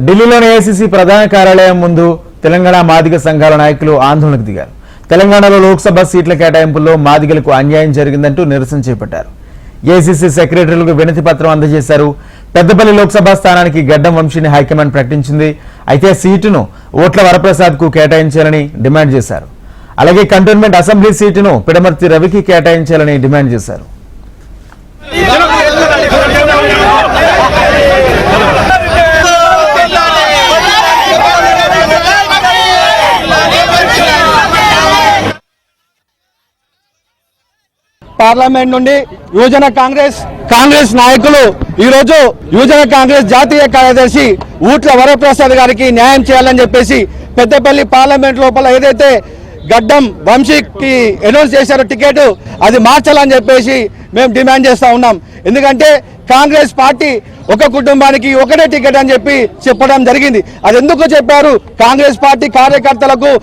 ఢిల్లీలోని ఏఐసీసీ ప్రధాన కార్యాలయం ముందు తెలంగాణ మాదిగ సంఘాల నాయకులు ఆందోళనకు దిగారు. తెలంగాణలో లోక్సభ సీట్ల కేటాయింపుల్లో మాదిగలకు అన్యాయం జరిగిందంటూ నిరసన చేపట్టారు. ఏఐసీసీ సెక్రటరీలకు వినతి పత్రం అందజేశారు. పెద్దపల్లి లోక్సభ స్థానానికి గడ్డం వంశీని హైకమాండ్ ప్రకటించింది. అయితే సీటును ఓట్ల వరప్రసాద్ కు కేటాయించాలని డిమాండ్ చేశారు. అలాగే కంటోన్మెంట్ అసెంబ్లీ సీటును పిడమర్తి రవికి కేటాయించాలని డిమాండ్ చేశారు. పార్లమెంట్ నుండి యువజన కాంగ్రెస్ నాయకులు ఈ రోజు యువజన కాంగ్రెస్ జాతీయ కార్యదర్శి ఊట్ల వరప్రసాద్ గారికి న్యాయం చేయాలని చెప్పేసి పెద్దపల్లి పార్లమెంట్ లోపల ఏదైతే గడ్డం వంశీకి అనౌన్స్ చేశారో టికెట్ అది మార్చాలని చెప్పేసి మేము డిమాండ్ చేస్తా ఉన్నాం. ఎందుకంటే కాంగ్రెస్ పార్టీ ఒక కుటుంబానికి ఒకటే టికెట్ అని చెప్పడం జరిగింది. అది ఎందుకు చెప్పారు? కాంగ్రెస్ పార్టీ కార్యకర్తలకు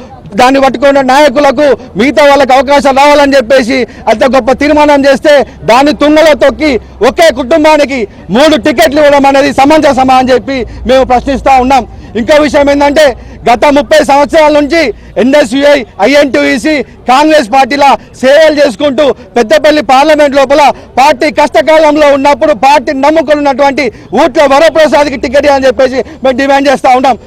దాన్ని పట్టుకున్న నాయకులకు మిగతా వాళ్ళకి అవకాశం రావాలని చెప్పేసి అంత గొప్ప తీర్మానం చేస్తే దాన్ని తుంగలో తొక్కి ఒకే కుటుంబానికి 3 టికెట్లు ఇవ్వడం అనేది సమంజసమా అని చెప్పి మేము ప్రశ్నిస్తూ ఉన్నాం. ఇంకో విషయం ఏంటంటే గత 30 సంవత్సరాల నుంచి ఎన్ఎస్యుఐ ఐఎన్టీయూసీ కాంగ్రెస్ పార్టీలా సేవలు చేసుకుంటూ పెద్దపల్లి పార్లమెంట్ లోపల పార్టీ కష్టకాలంలో ఉన్నప్పుడు పార్టీని నమ్ముకున్నటువంటి ఊట్ల వరప్రసాద్కి టికెట్ అని చెప్పేసి మేము డిమాండ్ చేస్తూ ఉన్నాం.